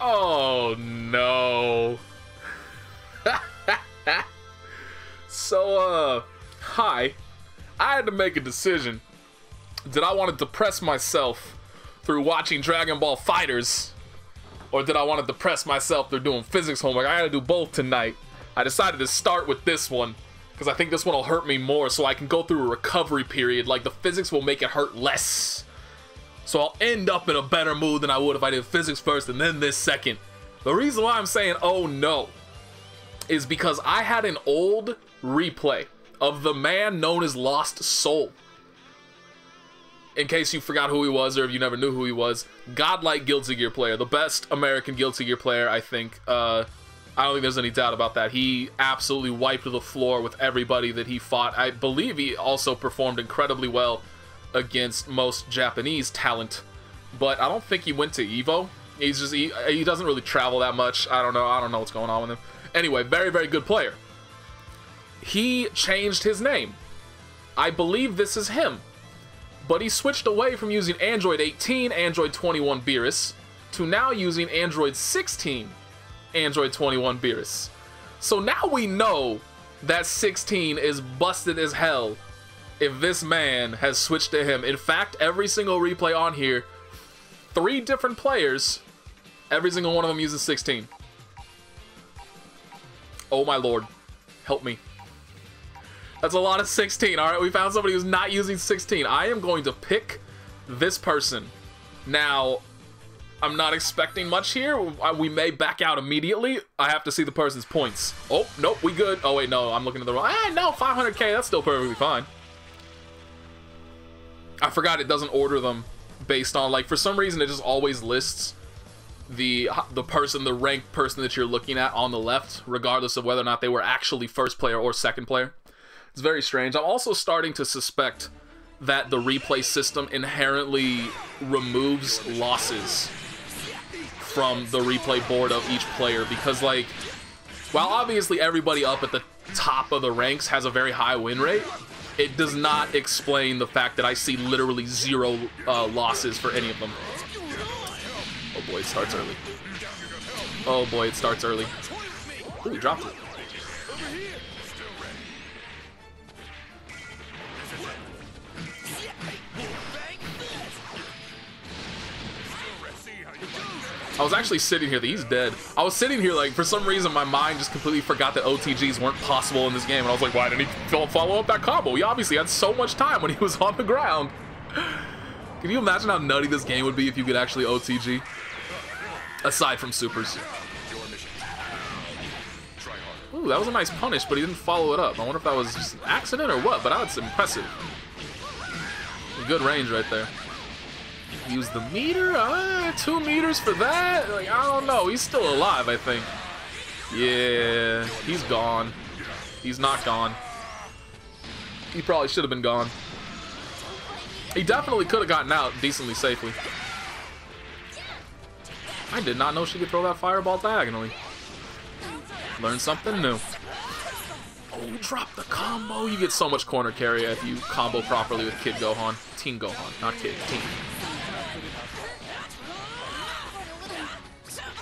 Oh no. So, hi. I had to make a decision. Did I want to depress myself through watching Dragon Ball FighterZ? Or did I want to depress myself through doing physics homework? I gotta do both tonight. I decided to start with this one, because I think this one will hurt me more, so I can go through a recovery period. Like, the physics will make it hurt less. So I'll end up in a better mood than I would if I did physics first and then this second. The reason why I'm saying, oh no, is because I had an old replay of the man known as Lost Soul. In case you forgot who he was, or if you never knew who he was, godlike Guilty Gear player, the best American Guilty Gear player, I think. I don't think there's any doubt about that. He absolutely wiped the floor with everybody that he fought. I believe he also performed incredibly well against most Japanese talent, but I don't think he went to Evo. He's just he doesn't really travel that much. I don't know what's going on with him. Anyway, very, very good player. He changed his name. I believe this is him. But he switched away from using Android 18, Android 21 Beerus, to now using Android 16, Android 21 Beerus. So now we know that 16 is busted as hell if this man has switched to him. In fact, every single replay on here, 3 different players, every single one of them uses 16. Oh my lord, help me. That's a lot of 16. Alright, we found somebody who's not using 16. I am going to pick this person. Now, I'm not expecting much here. We may back out immediately. I have to see the person's points. Oh, nope, we good. Oh, wait, no, I'm looking at the wrong. No, 500k, that's still perfectly fine. I forgot it doesn't order them based on, like, for some reason, it just always lists the person, the ranked person that you're looking at on the left, regardless of whether or not they were actually first player or second player. It's very strange. I'm also starting to suspect that the replay system inherently removes losses from the replay board of each player, because, like, while obviously everybody up at the top of the ranks has a very high win rate, it does not explain the fact that I see literally 0 losses for any of them. Oh boy, it starts early. Oh boy, it starts early. Ooh, he dropped it. I was actually sitting here, he's dead. I was sitting here like, for some reason, my mind just completely forgot that OTGs weren't possible in this game. And I was like, why didn't he follow up that combo? He obviously had so much time when he was on the ground. Can you imagine how nutty this game would be if you could actually OTG? Aside from supers. Ooh, that was a nice punish, but he didn't follow it up. I wonder if that was just an accident or what, but that's impressive. Good range right there. Use the meter? 2 meters for that? Like, I don't know. He's still alive, I think. Yeah, he's gone. He's not gone. He probably should have been gone. He definitely could have gotten out decently safely. I did not know she could throw that fireball diagonally. Learn something new. Oh, drop the combo. You get so much corner carry if you combo properly with Kid Gohan. Teen Gohan, not Kid. Teen.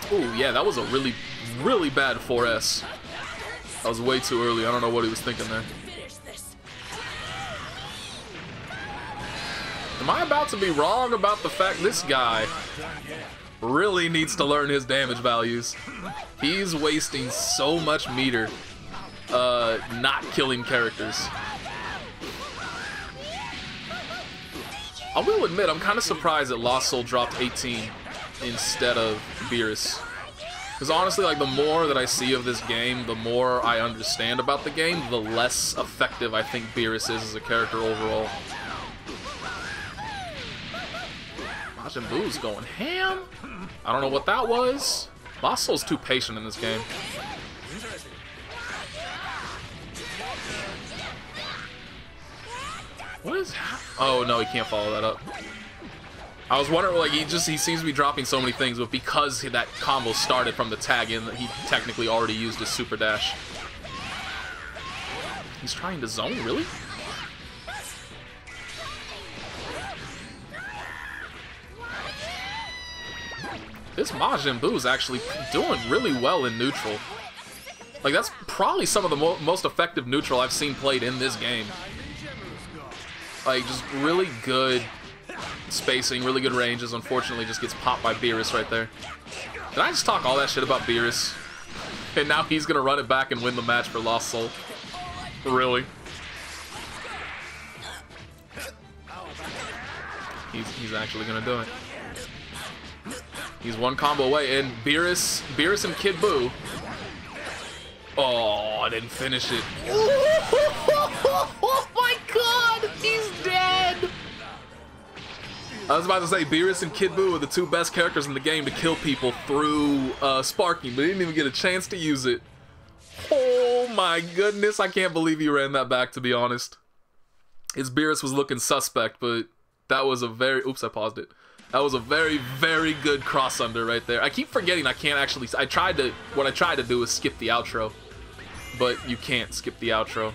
Oh, yeah, that was a really, really bad 4S. That was way too early. I don't know what he was thinking there. Am I about to be wrong about the fact this guy really needs to learn his damage values? He's wasting so much meter not killing characters. I will admit, I'm kind of surprised that Lost Soul dropped 18 instead of Beerus. Because honestly, like, the more that I see of this game, the more I understand about the game, the less effective I think Beerus is as a character overall. Majin Buu's going ham. I don't know what that was. Lost Soul's too patient in this game. What is happening? Oh no, he can't follow that up. I was wondering, like, he seems to be dropping so many things, but because that combo started from the tag in, he technically already used his super dash. He's trying to zone, really? This Majin Buu is actually doing really well in neutral. Like, that's probably some of the most effective neutral I've seen played in this game. Like, just really good spacing, really good ranges. Unfortunately, just gets popped by Beerus right there. Did I just talk all that shit about Beerus? And now he's gonna run it back and win the match for Lost Soul. Really? He's actually gonna do it. He's one combo away, and Beerus and Kid Buu. Oh, I didn't finish it. Oh my god, he's dead! I was about to say, Beerus and Kid Buu are the two best characters in the game to kill people through sparking, but he didn't even get a chance to use it. Oh my goodness, I can't believe he ran that back, to be honest. His Beerus was looking suspect, but that was a very... Oops, I paused it. That was a very, very good cross under right there. I keep forgetting I can't actually... What I tried to do is skip the outro, but you can't skip the outro.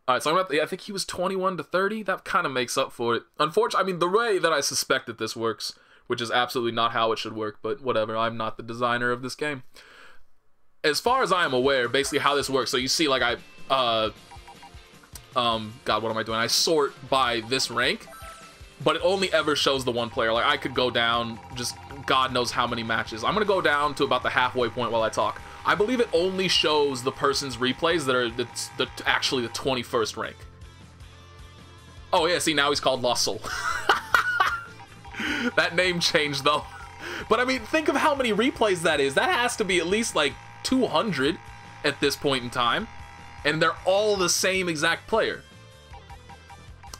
Alright, so I think he was 21 to 30. That kind of makes up for it. Unfortunately, I mean, the way that I suspect that this works, which is absolutely not how it should work, but whatever, I'm not the designer of this game. As far as I am aware, basically how this works, so you see, like, God, what am I doing? I sort by this rank, but it only ever shows the one player. Like, I could go down just God knows how many matches. I'm gonna go down to about the halfway point while I talk. I believe it only shows the person's replays that are actually the 21st rank. Oh yeah, see, now he's called Lost Soul. That name changed though. But I mean, think of how many replays that is. That has to be at least like 200 at this point in time. And they're all the same exact player.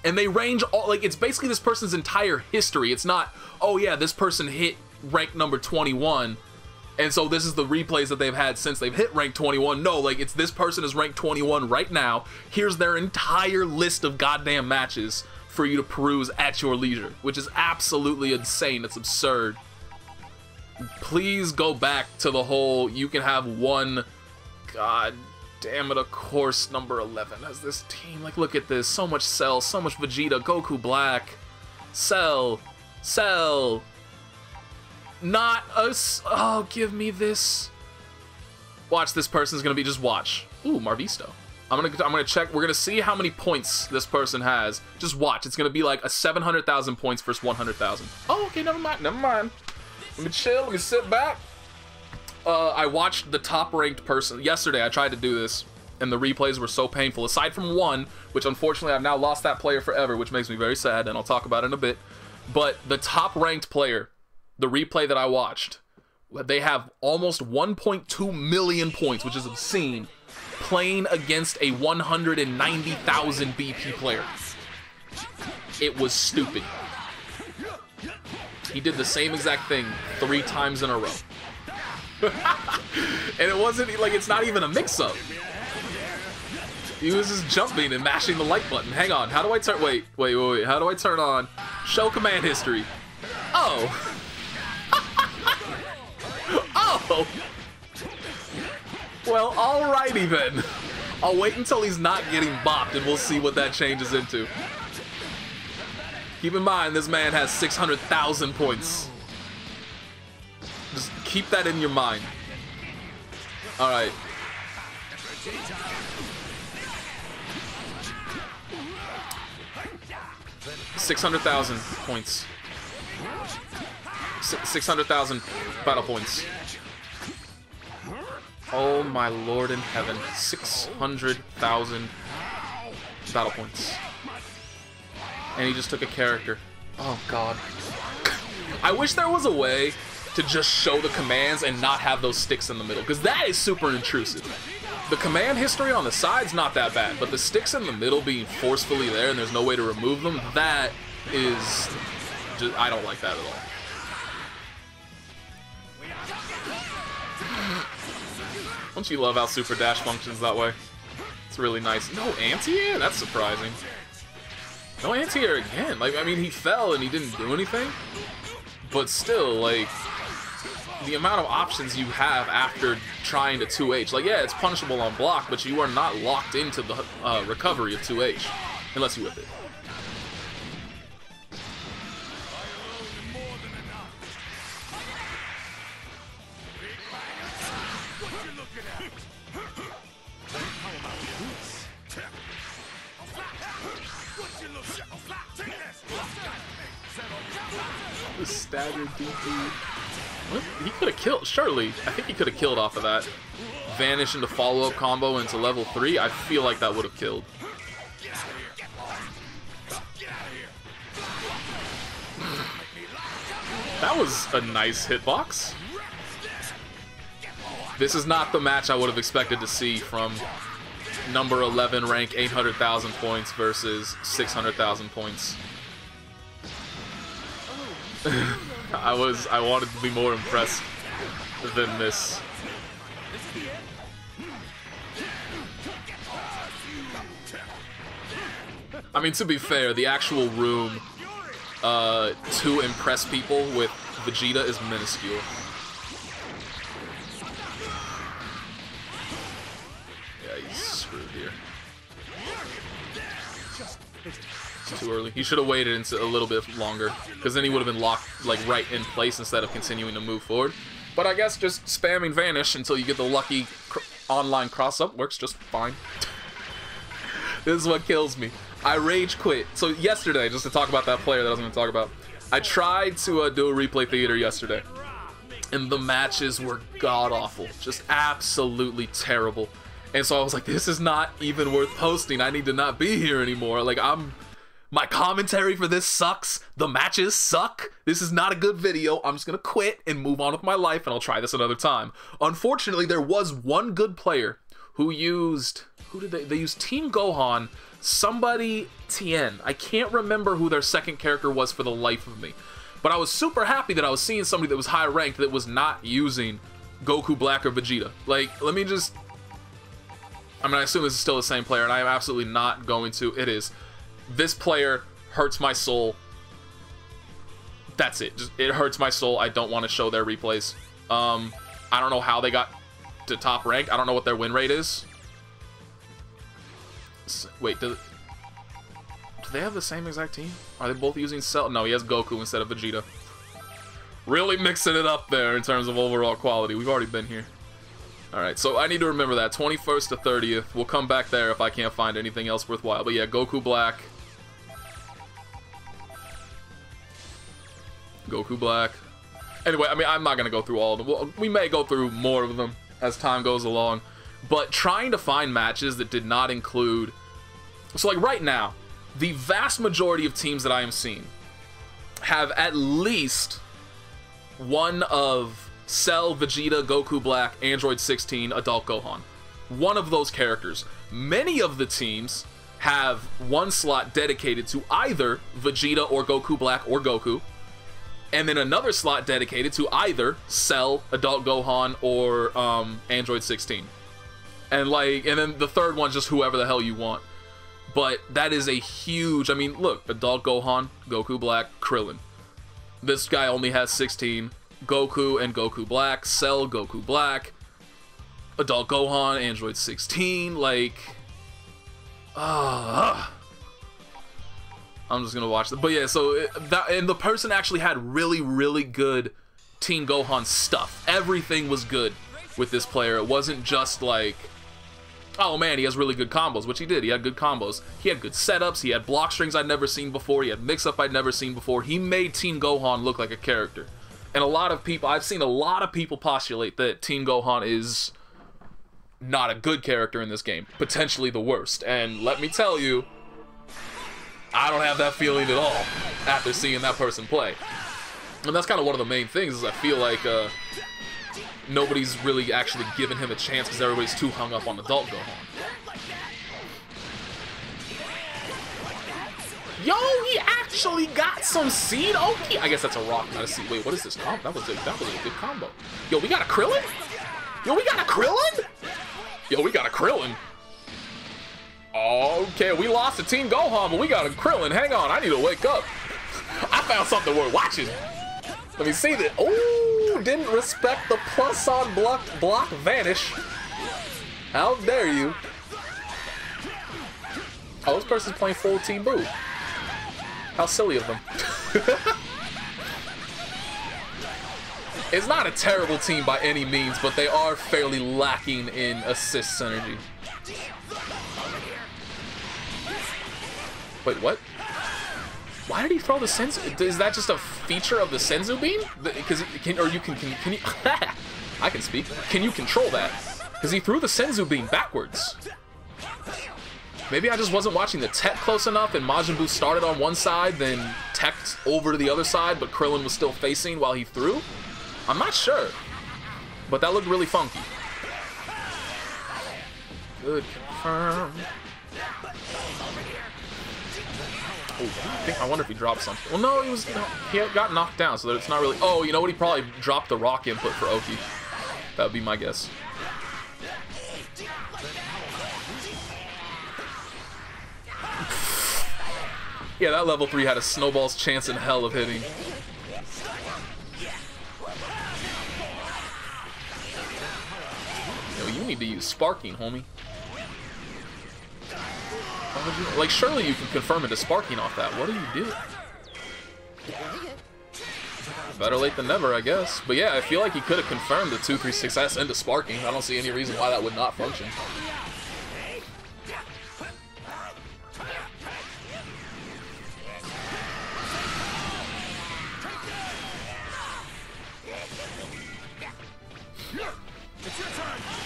And they range all, like, it's basically this person's entire history. It's not, oh yeah, this person hit rank number 21, and so this is the replays that they've had since they've hit rank 21. No, like, it's this person is ranked 21 right now. Here's their entire list of goddamn matches for you to peruse at your leisure, which is absolutely insane. It's absurd. Please go back to the whole, you can have one, god damn it, of course, number 11 has this team. Like, look at this. So much Cell, so much Vegeta, Goku Black, Cell, not us. Oh, give me this. Watch, this person's gonna be, just watch. Ooh, Marvisto. I'm gonna check. We're gonna see how many points this person has. Just watch. It's gonna be like a 700,000 points versus 100,000. Oh, okay, never mind. Let me chill. Let me sit back. I watched the top-ranked person. Yesterday, I tried to do this, and the replays were so painful. Aside from one, which unfortunately I've now lost that player forever, which makes me very sad, and I'll talk about it in a bit. But the top-ranked player, the replay that I watched, they have almost 1.2 million points, which is obscene, playing against a 190,000 BP player. It was stupid. He did the same exact thing 3 times in a row. And it wasn't, like, it's not even a mix-up. He was just jumping and mashing the like button. Hang on, how do I turn, wait, how do I turn on show command history? Oh. Oh. Well, alrighty then. I'll wait until he's not getting bopped and we'll see what that changes into. Keep in mind, this man has 600,000 points. Just keep that in your mind. Alright. $600,000 points. 600,000 battle points. Oh my lord in heaven. 600,000 battle points. And he just took a character. Oh god. I wish there was a way to just show the commands and not have those sticks in the middle, because that is super intrusive. The command history on the side's not that bad, but the sticks in the middle being forcefully there and there's no way to remove them, that is just, I don't like that at all. Don't you love how Super Dash functions that way? It's really nice. No anti-air? That's surprising. No anti-air again. Like, I mean, he fell and he didn't do anything, but still, like, the amount of options you have after trying to 2H. Like, yeah, it's punishable on block, but you are not locked into the recovery of 2H, unless you whip it. Staggered DP. What? He could have killed, surely. I think he could have killed off of that. Vanish into follow-up combo into level 3. I feel like that would have killed. That was a nice hitbox. This is not the match I would have expected to see from number 11 rank 800,000 points versus 600,000 points. I wanted to be more impressed than this. I mean, to be fair, the actual room to impress people with Vegeta is minuscule. Yeah, he's screwed here. It's too early. He should have waited a little bit longer, because then he would have been locked like right in place instead of continuing to move forward. But I guess just spamming Vanish until you get the lucky online cross-up works just fine. This is what kills me. I rage quit. So yesterday, just to talk about that player that I was going to talk about, I tried to do a replay theater yesterday, and the matches were god-awful. Just absolutely terrible. And so I was like, this is not even worth posting. I need to not be here anymore. Like, my commentary for this sucks. The matches suck. This is not a good video. I'm just going to quit and move on with my life, and I'll try this another time. Unfortunately, there was one good player who used... Who did they used Team Gohan, somebody Tien. I can't remember who their second character was for the life of me. But I was super happy that I was seeing somebody that was high ranked that was not using Goku Black or Vegeta. Like, let me just... I mean, I assume this is still the same player, and I am absolutely not going to. It is. This player hurts my soul. That's it. Just, it hurts my soul. I don't want to show their replays. I don't know how they got to top rank. I don't know what their win rate is. Wait, do they have the same exact team? Are they both using Cell? No, he has Goku instead of Vegeta. Really mixing it up there in terms of overall quality. We've already been here. Alright, so I need to remember that. 21st to 30th. We'll come back there if I can't find anything else worthwhile. But yeah, Goku Black. Goku Black. Anyway, I mean, I'm not going to go through all of them. Well, we may go through more of them as time goes along. But trying to find matches that did not include... So, like, right now, the vast majority of teams that I am seeing have at least one of Cell, Vegeta, Goku Black, Android 16, Adult Gohan. One of those characters. Many of the teams have one slot dedicated to either Vegeta or Goku Black or Goku, and then another slot dedicated to either Cell, Adult Gohan, or Android 16. And then the third one's just whoever the hell you want. But that is a huge... I mean, look, Adult Gohan, Goku Black, Krillin. This guy only has 16. Goku and Goku Black, Cell, Goku Black, Adult Gohan, Android 16. Like... I'm just gonna watch that. But yeah, so... and the person actually had really, really good Team Gohan stuff. Everything was good with this player. It wasn't just like... Oh man, he has really good combos, which he did. He had good combos. He had good setups. He had block strings I'd never seen before. He had mix-up I'd never seen before. He made Team Gohan look like a character. And a lot of people, I've seen a lot of people postulate that Team Gohan is not a good character in this game. Potentially the worst. And let me tell you, I don't have that feeling at all after seeing that person play. And that's kind of one of the main things, is I feel like... nobody's really actually given him a chance because everybody's too hung up on Adult Gohan. Yo, he actually got some seed. Okay, I guess that's a rock, not a seed. Wait, what is this combo? That was a good combo. Yo, we got a Krillin? Yo, we got a Krillin? Yo, we got a Krillin. Okay, we lost to Team Gohan, but we got a Krillin. Hang on, I need to wake up. I found something worth watching. Let me see that. Ooh, didn't respect the plus on block Vanish. How dare you? Oh, this person's playing full Team Boo. How silly of them. It's not a terrible team by any means, but they are fairly lacking in assist synergy. Wait, what? Why did he throw the sense? Is that just a feature of the Senzu beam? Because can you I can speak. Can you control that? Because he threw the Senzu beam backwards. Maybe I just wasn't watching the tech close enough, and Majin Buu started on one side, then teched over to the other side, but Krillin was still facing while he threw. I'm not sure, but that looked really funky. Good confirm. I wonder if he dropped something. Well, no, he got knocked down, so it's not really. Oh, you know what? He probably dropped the rock input for Oki. That would be my guess. Yeah, that level 3 had a snowball's chance in hell of hitting. Yo, you need to use sparking, homie. Like, surely you can confirm into sparking off that. What do you do? Better late than never, I guess. But yeah, I feel like he could have confirmed the 236S into sparking. I don't see any reason why that would not function.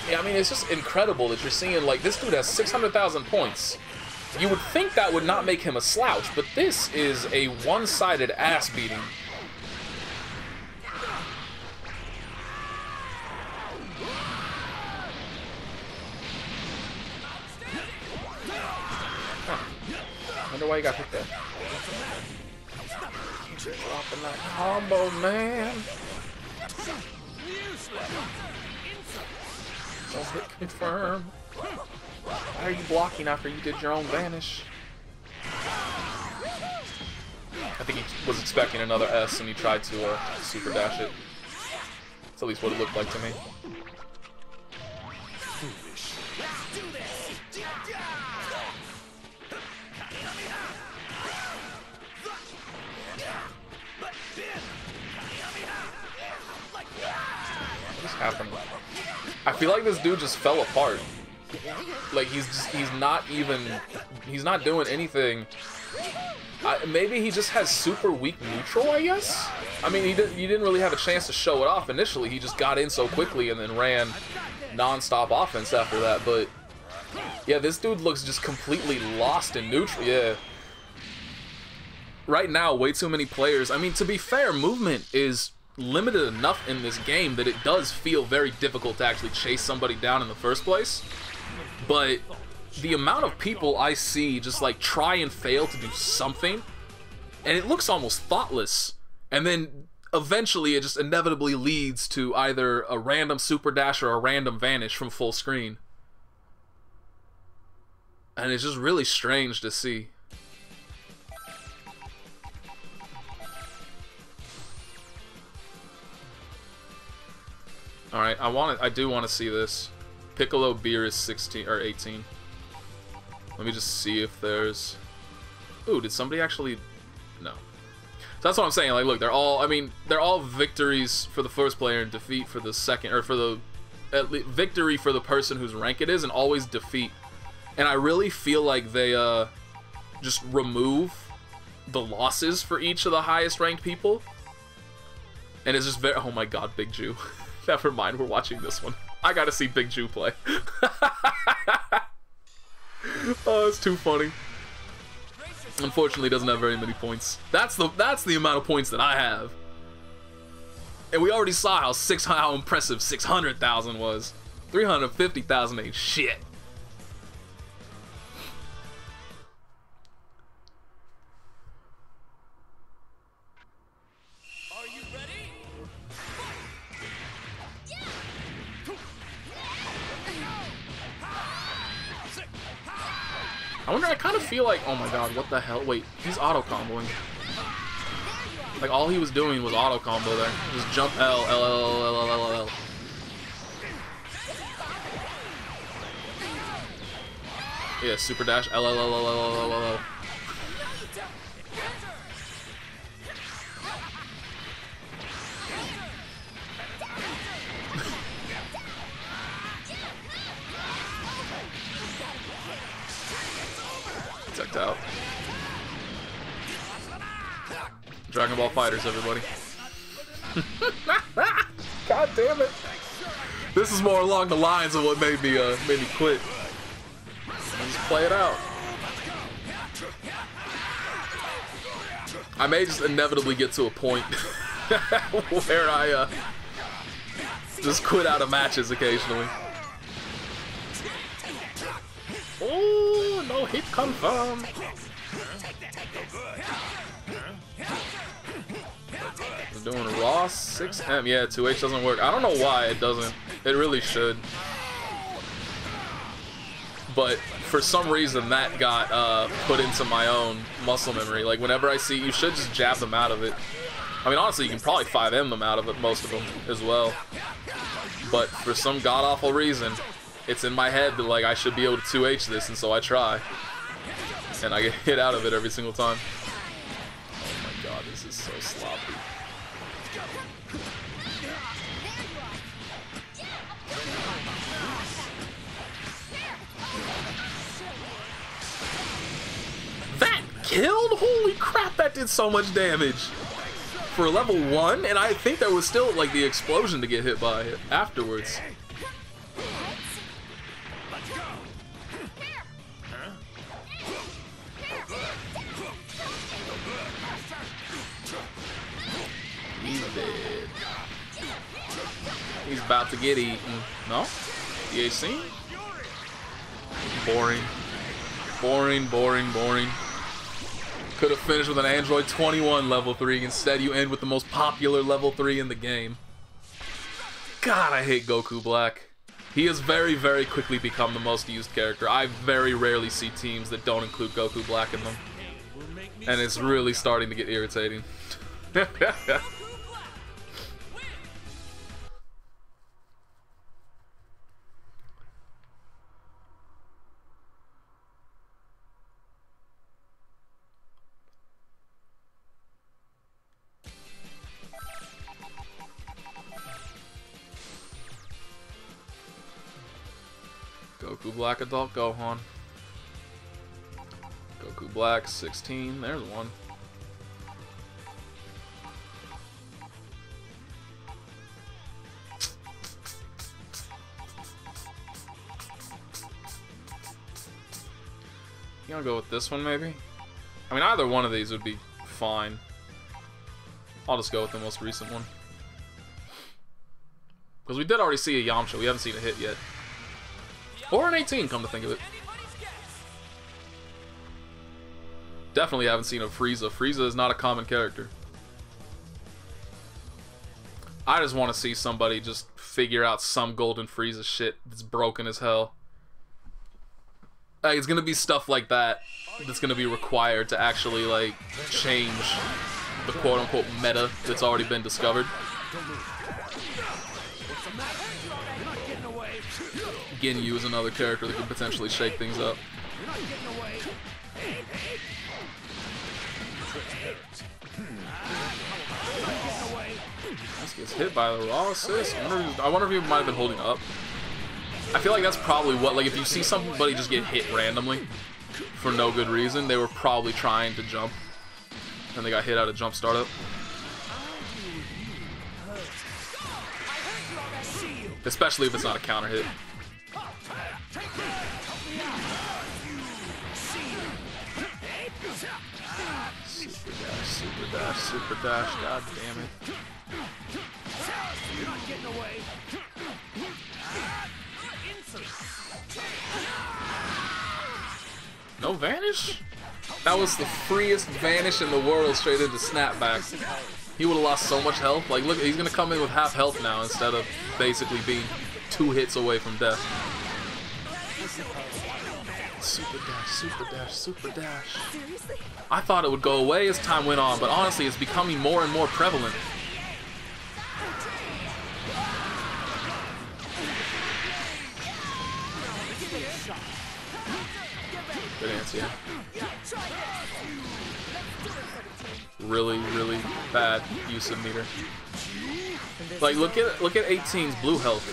Yeah, I mean, it's just incredible that you're seeing, like, this dude has 600,000 points. You would think that would not make him a slouch, but this is a one-sided ass beating. Huh. Wonder why he got hit there. Dropping that combo, man. Don't hit confirm. Why are you blocking after you did your own vanish? I think he was expecting another S and he tried to super dash it. That's at least what it looked like to me. What's happening? I feel like this dude just fell apart. Like he's not doing anything. Maybe he just has super weak neutral, I guess. I mean, you didn't really have a chance to show it off initially. He just got in so quickly and then ran non-stop offense after that. But yeah, this dude looks just completely lost in neutral. Yeah. Right now, way too many players. I mean, to be fair, movement is limited enough in this game that it does feel very difficult to actually chase somebody down in the first place. But the amount of people I see just like try and fail to do something, and it looks almost thoughtless, and then eventually it just inevitably leads to either a random super dash or a random vanish from full screen. And it's just really strange to see. Alright, I do want to see this. Piccolo Beerus 16 or 18. Let me just see if there's... Ooh, did somebody actually... No. So that's what I'm saying. Like, look, they're all victories for the first player and defeat for the second, or for the victory for the person whose rank it is, and always defeat. And I really feel like they just remove the losses for each of the highest ranked people. And it's just very... Oh my god, Big Jew. Never mind, we're watching this one. I gotta see Big Jew play. Oh, it's too funny. Unfortunately, he doesn't have very many points. That's the amount of points that I have. And we already saw how impressive 600,000 was. 350,000 ain't shit. I wonder, I kind of feel like, oh my god, what the hell? Wait, he's auto-comboing. Like, all he was doing was auto-combo there. Just jump L, L, L, L, L, L, L. Yeah, super dash, L, L, L, L, L, L, L, L. Checked out. Dragon Ball Fighters, everybody. God damn it. This is more along the lines of what made me quit. Just play it out. I may just inevitably get to a point where I just quit out of matches occasionally. Oh, no hit confirmed. We're doing Raw 6M. Yeah, 2H doesn't work. I don't know why it doesn't. It really should. But for some reason that got put into my own muscle memory. Like whenever I see, you should just jab them out of it. I mean, honestly, you can probably 5M them out of it, most of them as well. But for some god-awful reason, it's in my head that like I should be able to 2H this, and so I try. And I get hit out of it every single time. Oh my god, this is so sloppy. That killed? Holy crap, that did so much damage. For level 1, and I think there was still like the explosion to get hit by afterwards. He's dead. He's about to get eaten. No? DHC? Boring. Boring, boring, boring. Could have finished with an Android 21 level 3. Instead, you end with the most popular level 3 in the game. God, I hate Goku Black. He has very, very quickly become the most used character. I very rarely see teams that don't include Goku Black in them. And it's really starting to get irritating. Goku Black Adult Gohan. Goku Black 16, there's one. You gonna go with this one maybe? I mean, either one of these would be fine. I'll just go with the most recent one. Because we did already see a Yamcha, we haven't seen a hit yet. Or an 18, come to think of it. Definitely haven't seen a Frieza. Frieza is not a common character. I just want to see somebody just figure out some golden Frieza shit that's broken as hell. Like, it's gonna be stuff like that that's gonna be required to actually, like, change the quote-unquote meta that's already been discovered. Ginyu is another character that could potentially shake things up. This gets hit by the raw assist. I wonder if he might have been holding up. I feel like that's probably what, like, if you see somebody just get hit randomly for no good reason, they were probably trying to jump and they got hit out of jump startup. Especially if it's not a counter hit. Super dash, super dash, god damn it. No vanish? That was the freest vanish in the world straight into snapback. He would have lost so much health. Like, look, he's gonna come in with half health now instead of basically being 2 hits away from death. Super dash, super dash, super dash. I thought it would go away as time went on, but honestly, it's becoming more and more prevalent. Good answer. Really, really bad use of meter. Like, look at 18's blue health.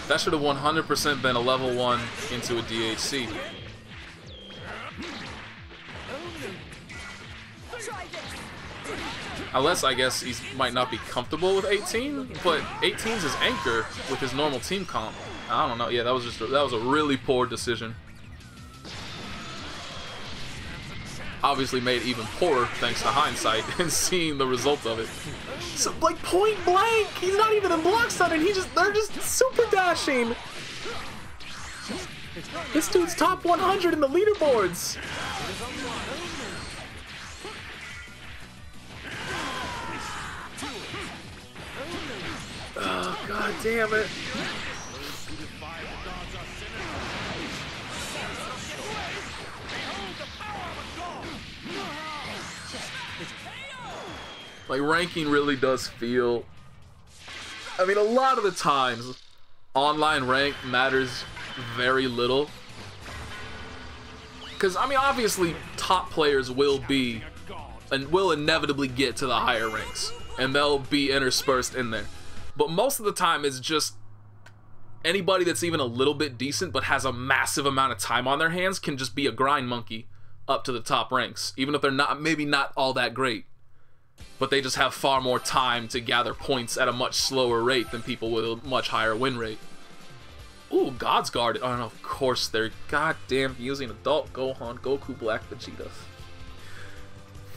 That should have 100% been a level 1 into a DHC. Unless, I guess, he might not be comfortable with 18, but 18's his anchor with his normal team comp. I don't know. Yeah, that was a really poor decision. Obviously made even poorer thanks to hindsight and seeing the result of it. So, like, point blank, he's not even in block stun, and they're just super dashing. This dude's top 100 in the leaderboards. Oh, god damn it. Like, ranking really does feel... I mean, a lot of the times, online rank matters very little. Because, I mean, obviously, top players will be, and will inevitably get to the higher ranks. And they'll be interspersed in there. But most of the time, it's just anybody that's even a little bit decent, but has a massive amount of time on their hands, can just be a grind monkey up to the top ranks. Even if they're not, maybe not all that great. But they just have far more time to gather points at a much slower rate than people with a much higher win rate. Ooh, God's Guard. Oh, no, of course they're goddamn using adult Gohan, Goku, Black Vegeta.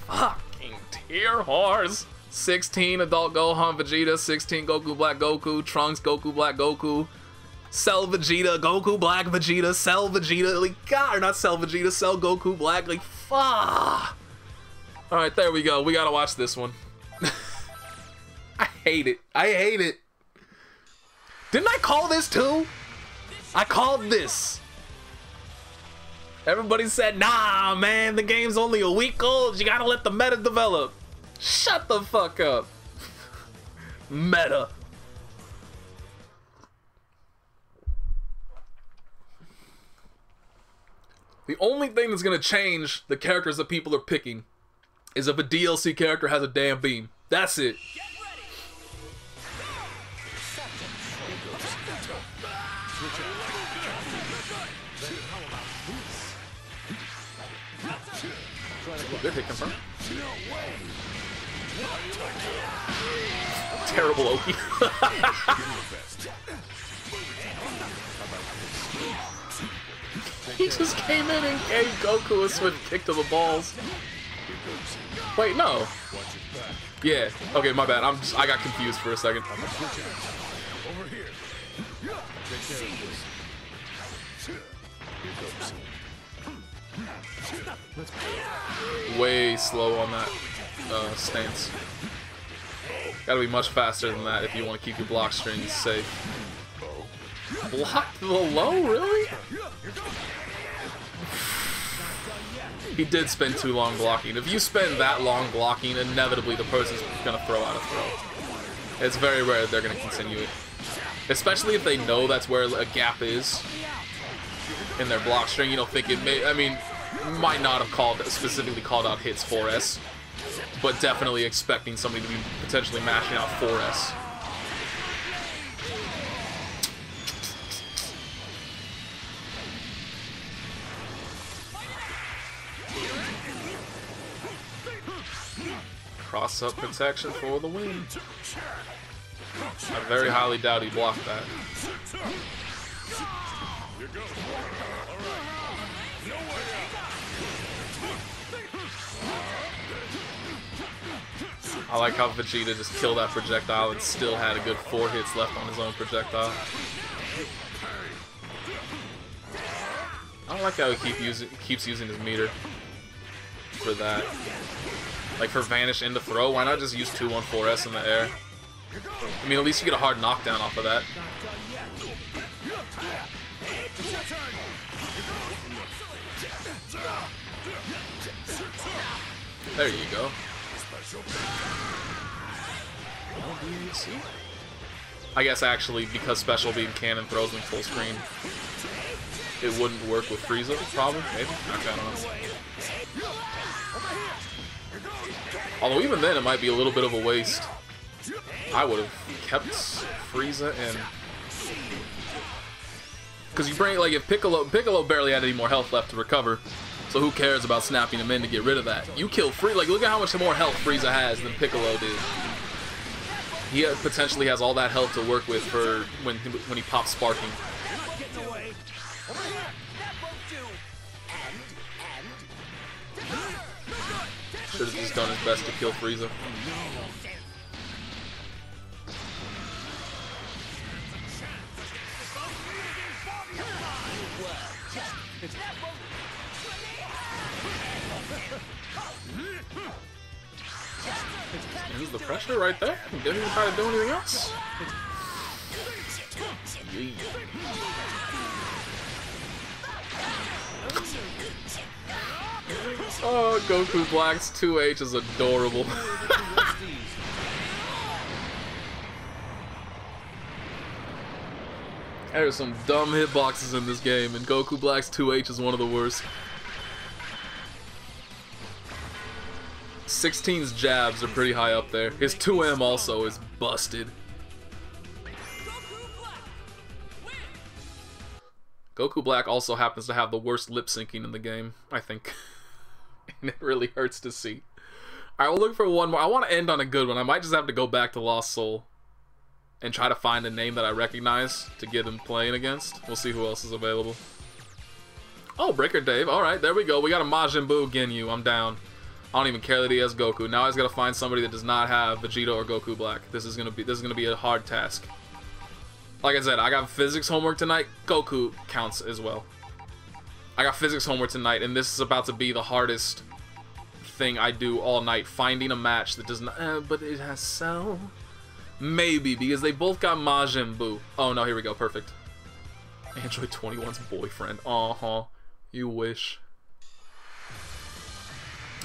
Fucking tier whores. 16 adult Gohan, Vegeta, 16 Goku, Black Goku, Trunks, Goku, Black Goku, Cell Vegeta, Goku, Black Vegeta, Cell Vegeta, like, God, or not Cell Vegeta, Cell Goku, Black, like, fuck. Alright, there we go. We gotta watch this one. I hate it. I hate it. Didn't I call this too? I called this. Everybody said, nah, man, the game's only a week old. You gotta let the meta develop. Shut the fuck up. Meta. The only thing that's gonna change the characters that people are picking is if a DLC character has a damn beam. That's it. Good hit confirm. Terrible Oki. He just came in and gave Goku a swift kick to the balls. Wait, no. Yeah. Okay, my bad. I got confused for a second. Way slow on that stance. Gotta be much faster than that if you want to keep your block strings safe. Block the low, really? He did spend too long blocking. If you spend that long blocking, inevitably the person's gonna throw out a throw. It's very rare that they're gonna continue it. Especially if they know that's where a gap is in their block string. You don't think it may, I mean, might not have specifically called out hits 4S, but definitely expecting somebody to be potentially mashing out 4S. Cross-up protection for the win. I very highly doubt he blocked that. I like how Vegeta just killed that projectile and still had a good 4 hits left on his own projectile. I don't like how he keeps using his meter for that. Like for vanish into throw, why not just use 2-1-4S in the air? I mean, at least you get a hard knockdown off of that. There you go. I guess actually, because Special Beam Cannon throws in full screen, it wouldn't work with Frieza, probably, maybe? Okay, I don't know. Although even then, it might be a little bit of a waste. I would have kept Frieza in. Because you bring, like, if Piccolo barely had any more health left to recover, So who cares about snapping him in to get rid of that? You kill Frieza. Like, look at how much more health Frieza has than Piccolo did. He potentially has all that health to work with for when he pops sparking. Should have just done his best to kill Frieza. Use the pressure right there. Didn't even try to do anything else. Yeah. Oh, Goku Black's 2H is adorable. There's some dumb hitboxes in this game, and Goku Black's 2H is one of the worst. 16's jabs are pretty high up there. His 2M also is busted. Goku Black also happens to have the worst lip syncing in the game, I think. And it really hurts to see. Alright, we'll look for one more. I want to end on a good one. I might just have to go back to Lost Soul and try to find a name that I recognize to get him playing against. We'll see who else is available. Oh, Breaker Dave. Alright, there we go. We got a Majin Buu Ginyu. I'm down. I don't even care that he has Goku. Now I just gotta find somebody that does not have Vegeta or Goku Black. This is gonna be a hard task. Like I said, I got physics homework tonight. Goku counts as well. I got physics homework tonight, and this is about to be the hardest thing I do all night. Finding a match that does not, but it has Cell. Maybe, because they both got Majin Buu. Oh no, here we go, perfect. Android 21's boyfriend. You wish.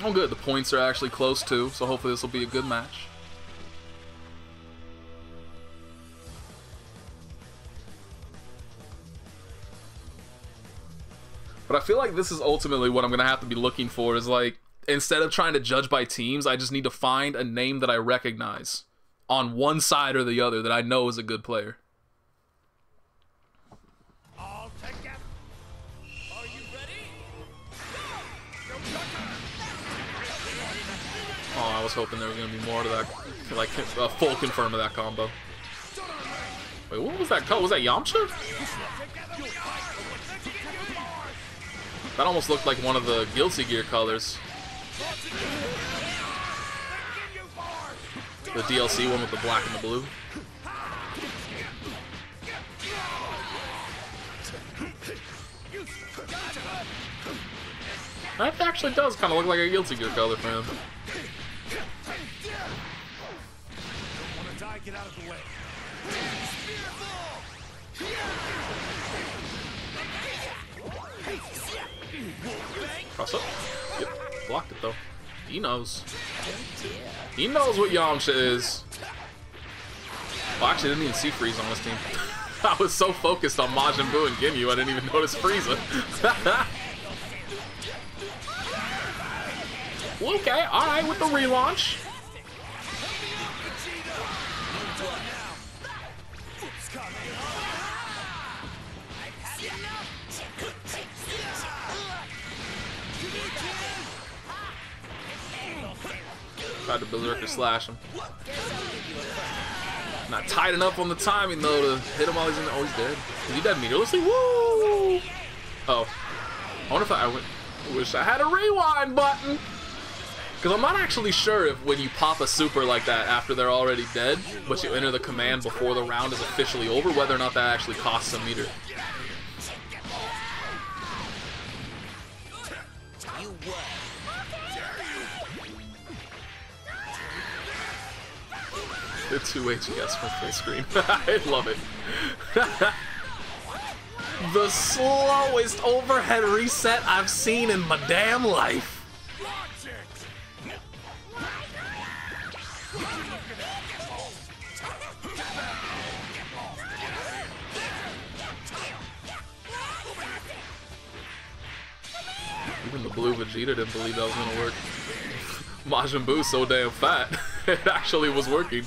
Oh good, the points are actually close too, so hopefully this will be a good match. But I feel like this is ultimately what I'm going to have to be looking for, is like, instead of trying to judge by teams, I just need to find a name that I recognize on one side or the other that I know is a good player. All together. Are you ready? Oh, I was hoping there was going to be more to that, like a full confirm of that combo. Wait, what was that color? Was that Yamcha? That almost looked like one of the Guilty Gear colors. The DLC one with the black and the blue. That actually does kind of look like a Guilty Gear color for him. Get out of the way. Cross up. Yep. Blocked it though. He knows. He knows what Yamcha is. Oh, actually, I didn't even see Frieza on this team. I was so focused on Majin Buu and Ginyu, I didn't even notice Frieza. Okay, alright, with the relaunch. Tried to berserker slash him. Not tight enough on the timing though to hit him while he's in the. Oh, he's dead. Is he dead immediately? Woo! Oh, I wonder if I wish I had a rewind button. Because I'm not actually sure if when you pop a super like that after they're already dead, but you enter the command before the round is officially over, whether or not that actually costs a meter. The 2HS for full screen. I love it. The slowest overhead reset I've seen in my damn life. Even the blue Vegeta didn't believe that was gonna work. Majin Buu's so damn fat, it actually was working.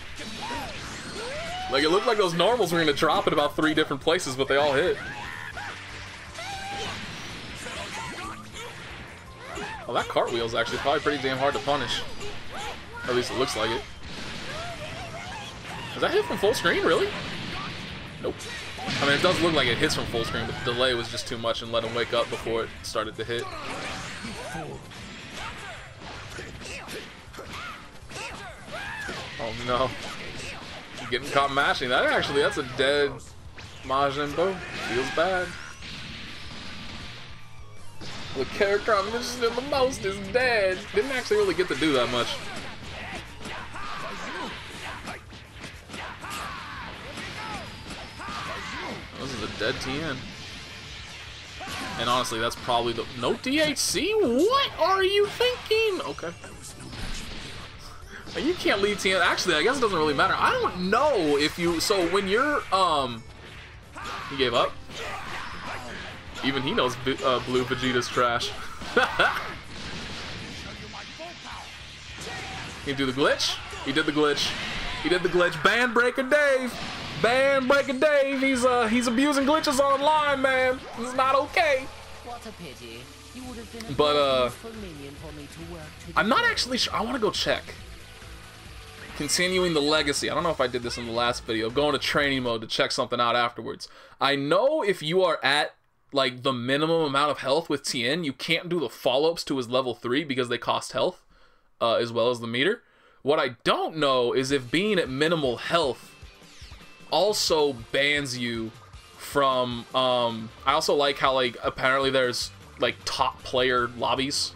Like, it looked like those normals were gonna drop in about 3 different places, but they all hit. Oh, that cartwheel is actually probably pretty damn hard to punish. Or at least it looks like it. Does that hit from full screen, really? Nope. I mean, it does look like it hits from full screen, but the delay was just too much and let him wake up before it started to hit. Oh no. He's getting caught mashing. That's a dead Majin Buu. Feels bad. The character I'm interested in the most is dead. Didn't actually really get to do that much. This is a dead Tien. And honestly, that's probably the... No DHC? What are you thinking? Okay. You can't leave Tien. Actually, I guess it doesn't really matter. I don't know if you... So when you're... He gave up? Even he knows Blue Vegeta's trash. He do the glitch? He did the glitch. He did the glitch. Band Breaker Dave! Band Breaker Dave! He's abusing glitches online, man! It's not okay! What a pity. You would have been But, for me to work to I'm not actually sure. I want to go check. Continuing the legacy. I don't know if I did this in the last video. Going to training mode to check something out afterwards. I know if you are at like the minimum amount of health with Tien, you can't do the follow-ups to his level 3 because they cost health, as well as the meter. What I don't know is if being at minimal health also bans you from, I also like how, like, apparently there's, like, top player lobbies.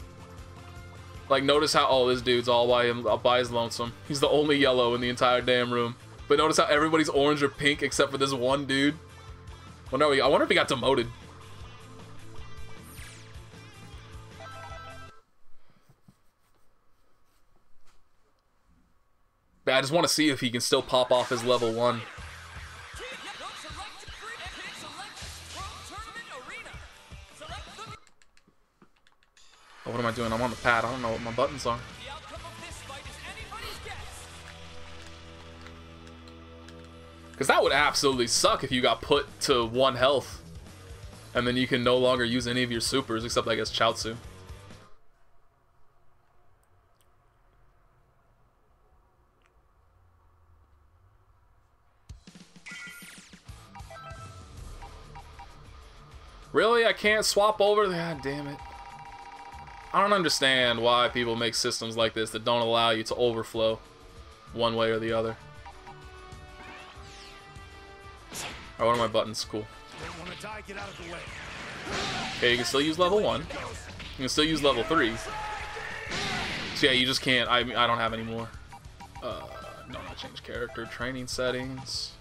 Like, notice how, oh, this dude's all by his lonesome. He's the only yellow in the entire damn room. But notice how everybody's orange or pink except for this one dude. Well, no, I wonder if he got demoted. But I just want to see if he can still pop off his level 1. Oh, what am I doing? I'm on the pad. I don't know what my buttons are. Because that would absolutely suck if you got put to 1 health. And then you can no longer use any of your supers, except I guess Chaozu. Really? I can't swap over? God damn it. I don't understand why people make systems like this that don't allow you to overflow one way or the other. Oh, what are my buttons? Cool. Okay, you can still use level 1. You can still use level 3. So yeah, you just can't. I don't have any more. No, not change character. Training settings.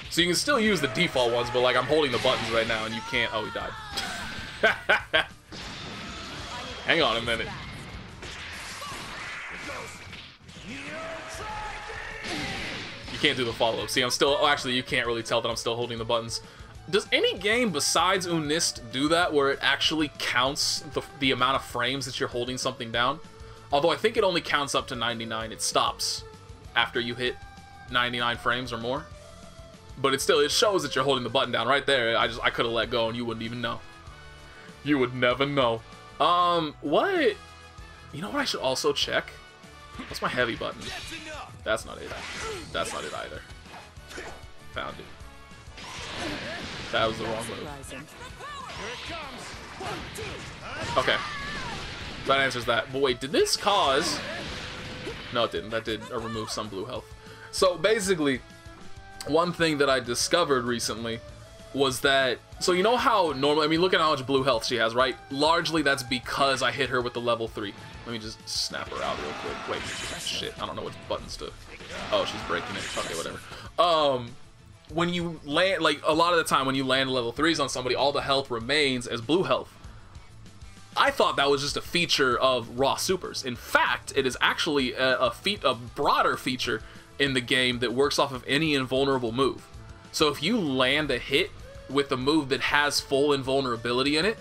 So you can still use the default ones, but like I'm holding the buttons right now and you can't. Oh, he died. Hang on a minute. You can't do the follow-up. See, I'm still... Oh, actually, you can't really tell that I'm still holding the buttons. Does any game besides Unist do that, where it actually counts the amount of frames that you're holding something down? Although I think it only counts up to 99. It stops after you hit 99 frames or more. But it shows that you're holding the button down right there. I could have let go and you wouldn't even know. You would never know. What? You know what I should also check? What's my heavy button? That's not it. That's not it either. Found it. That was the wrong move. Okay. That answers that. But wait, did this cause... No, it didn't. That did remove some blue health. So basically, one thing that I discovered recently was that... So you know how normally... I mean, look at how much blue health she has, right? Largely that's because I hit her with the level 3. Let me just snap her out real quick. Wait, shit. I don't know which buttons to... Oh, she's breaking it. Okay, whatever. When you land... Like, a lot of the time when you land level 3s on somebody, all the health remains as blue health. I thought that was just a feature of raw supers. In fact, it is actually a broader feature in the game that works off of any invulnerable move. So if you land a hit with a move that has full invulnerability in it,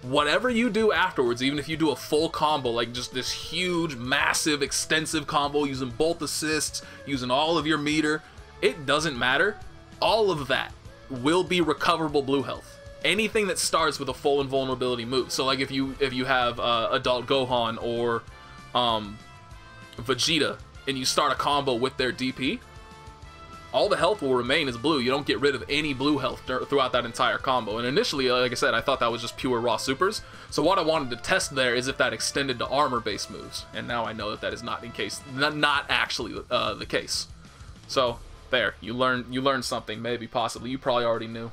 whatever you do afterwards, even if you do a full combo, like just this huge, massive, extensive combo using both assists, using all of your meter, it doesn't matter. All of that will be recoverable blue health. anything that starts with a full invulnerability move. So like if you have adult Gohan or Vegeta and you start a combo with their DP, all the health will remain as blue. You don't get rid of any blue health throughout that entire combo. And initially, like I said, I thought that was just pure raw supers. So what I wanted to test there is if that extended to armor-based moves. And now I know that that is not actually the case. So there, you learned something, maybe, possibly. You probably already knew.